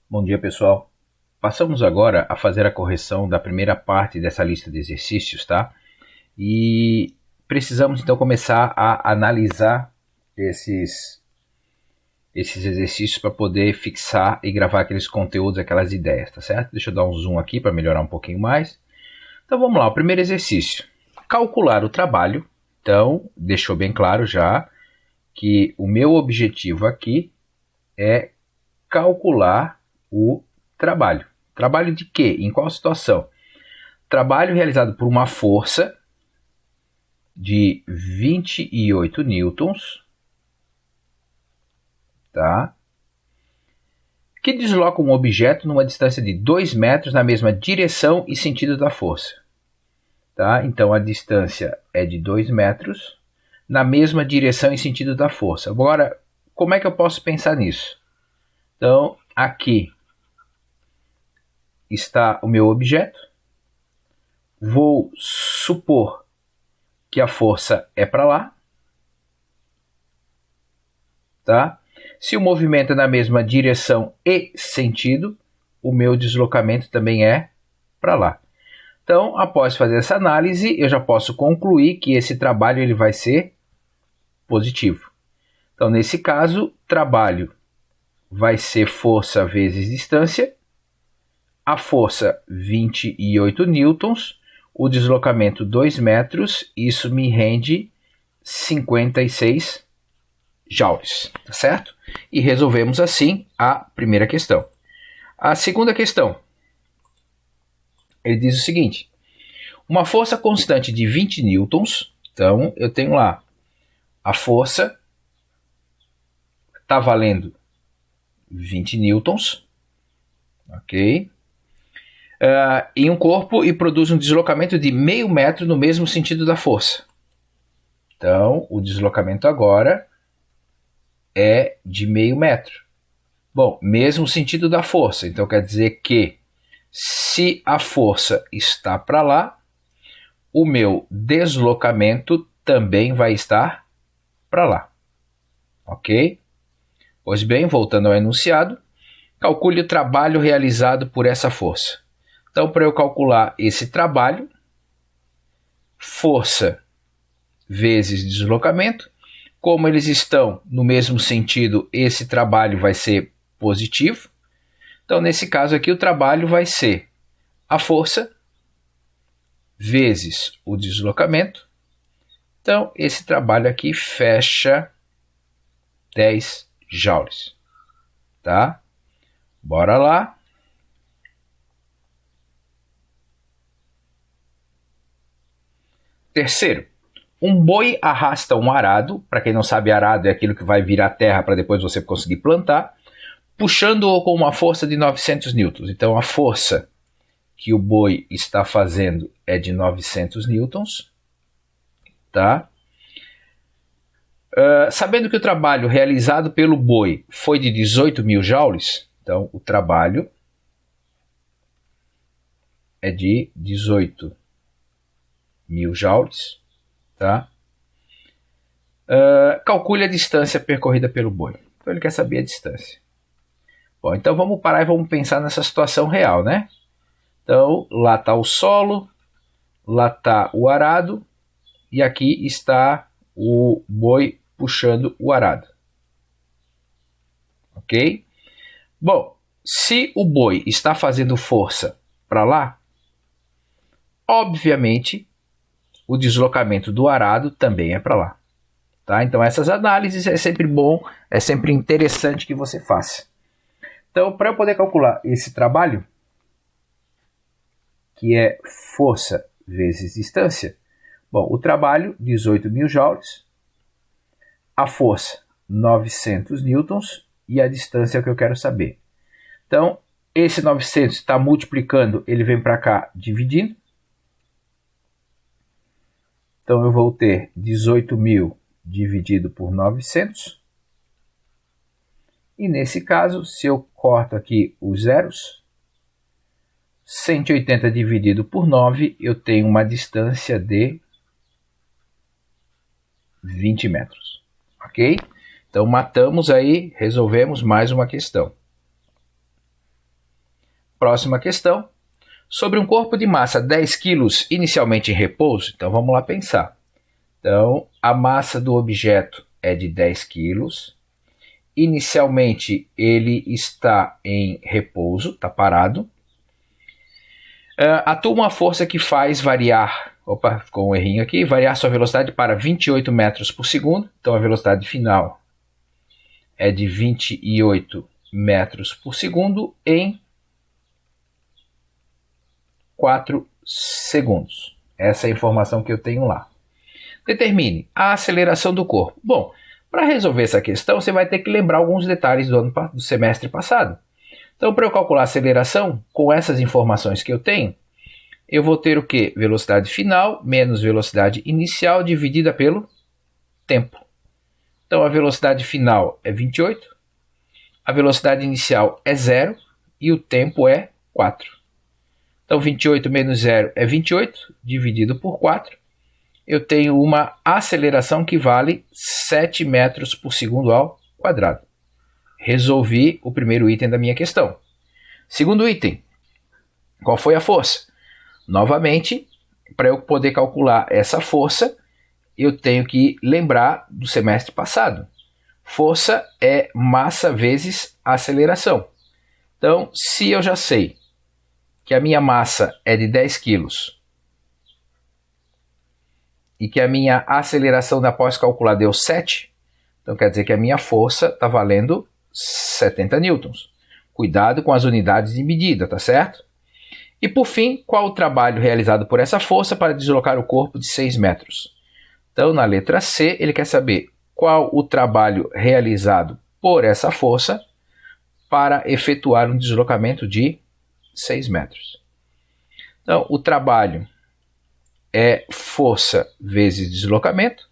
Bom dia, pessoal. Passamos agora a fazer a correção da primeira parte dessa lista de exercícios, tá? E precisamos então começar a analisar esses exercícios para poder fixar e gravar aqueles conteúdos, aquelas ideias, tá certo? Deixa eu dar um zoom aqui para melhorar um pouquinho mais. Então vamos lá, o primeiro exercício. Calcular o trabalho. Então, deixou bem claro já que o meu objetivo aqui é calcular o trabalho. Trabalho de quê? Em qual situação? Trabalho realizado por uma força de 28 newtons, tá? Que desloca um objeto numa distância de 2 metros na mesma direção e sentido da força. Tá? Então a distância é de 2 metros na mesma direção e sentido da força. Agora, como é que eu posso pensar nisso? Então, aqui está o meu objeto. Vou supor que a força é para lá. Tá? Se o movimento é na mesma direção e sentido, o meu deslocamento também é para lá. Então, após fazer essa análise, eu já posso concluir que esse trabalho ele vai ser positivo. Então, nesse caso, trabalho vai ser força vezes distância. A força 28 newtons, o deslocamento 2 metros, isso me rende 56 joules, tá certo? E resolvemos assim a primeira questão. A segunda questão, ele diz o seguinte: uma força constante de 20 newtons, então eu tenho lá a força, está valendo 20 newtons, ok? Em um corpo e produz um deslocamento de meio metro no mesmo sentido da força. Então, o deslocamento agora é de meio metro. Bom, mesmo sentido da força, então quer dizer que se a força está para lá, o meu deslocamento também vai estar para lá. Ok? Pois bem, voltando ao enunciado, calcule o trabalho realizado por essa força. Então, para eu calcular esse trabalho, força vezes deslocamento, como eles estão no mesmo sentido, esse trabalho vai ser positivo. Então, nesse caso aqui, o trabalho vai ser a força vezes o deslocamento. Então, esse trabalho aqui fecha 10 joules. Tá? Bora lá. Terceiro, um boi arrasta um arado. Para quem não sabe, arado é aquilo que vai virar terra para depois você conseguir plantar, puxando-o com uma força de 900 newtons. Então, a força que o boi está fazendo é de 900 newtons. Tá? Sabendo que o trabalho realizado pelo boi foi de 18.000 joules, então o trabalho é de 18.000 joules. Tá? Calcule a distância percorrida pelo boi. Então ele quer saber a distância. Bom, então vamos parar e vamos pensar nessa situação real, né? Então, lá está o solo, lá está o arado, e aqui está o boi puxando o arado. Ok? Bom, se o boi está fazendo força para lá, obviamente o deslocamento do arado também é para lá. Tá? Então, essas análises é sempre bom, é sempre interessante que você faça. Então, para eu poder calcular esse trabalho, que é força vezes distância, bom, o trabalho, 18.000 joules, a força, 900 newtons, e a distância é o que eu quero saber. Então, esse 900 está multiplicando, ele vem para cá dividindo. Então, eu vou ter 18.000 dividido por 900. E nesse caso, se eu corto aqui os zeros, 180 dividido por 9, eu tenho uma distância de 20 metros. Ok? Então, matamos aí, resolvemos mais uma questão. Próxima questão. Sobre um corpo de massa 10 kg inicialmente em repouso, então vamos lá pensar. Então, a massa do objeto é de 10 kg. Inicialmente, ele está em repouso, está parado. Atua uma força que faz variar, opa, ficou um errinho aqui, variar sua velocidade para 28 metros por segundo. Então, a velocidade final é de 28 metros por segundo em 4 segundos. Essa é a informação que eu tenho lá. Determine a aceleração do corpo. Bom, para resolver essa questão, você vai ter que lembrar alguns detalhes do semestre passado. Então, para eu calcular a aceleração, com essas informações que eu tenho, eu vou ter o quê? Velocidade final menos velocidade inicial dividida pelo tempo. Então, a velocidade final é 28, a velocidade inicial é 0 e o tempo é 4. Então, 28 menos 0 é 28, dividido por 4. Eu tenho uma aceleração que vale 7 metros por segundo ao quadrado. Resolvi o primeiro item da minha questão. Segundo item, qual foi a força? Novamente, para eu poder calcular essa força, eu tenho que lembrar do semestre passado. Força é massa vezes aceleração. Então, se eu já sei que a minha massa é de 10 kg e que a minha aceleração da pós-calcular deu 7, então quer dizer que a minha força está valendo 70 newtons. Cuidado com as unidades de medida, tá certo? E por fim, qual o trabalho realizado por essa força para deslocar o corpo de 6 metros? Então, na letra C, ele quer saber qual o trabalho realizado por essa força para efetuar um deslocamento de 6 metros. Então, o trabalho é força vezes deslocamento.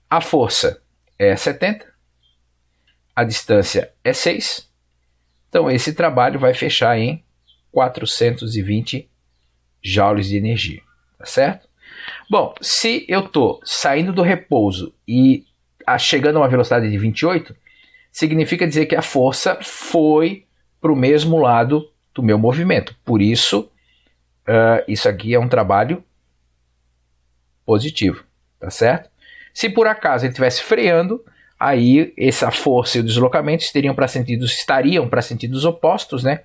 A força é 70. A distância é 6. Então, esse trabalho vai fechar em 420 joules de energia. Tá certo? Bom, se eu estou saindo do repouso e chegando a uma velocidade de 28, significa dizer que a força foi para o mesmo lado do meu movimento. Por isso, isso aqui é um trabalho positivo, tá certo? Se por acaso ele estivesse freando, aí essa força e o deslocamento estariam para sentidos opostos, né?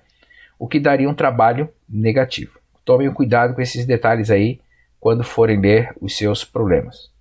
O que daria um trabalho negativo. Tomem cuidado com esses detalhes aí quando forem ler os seus problemas.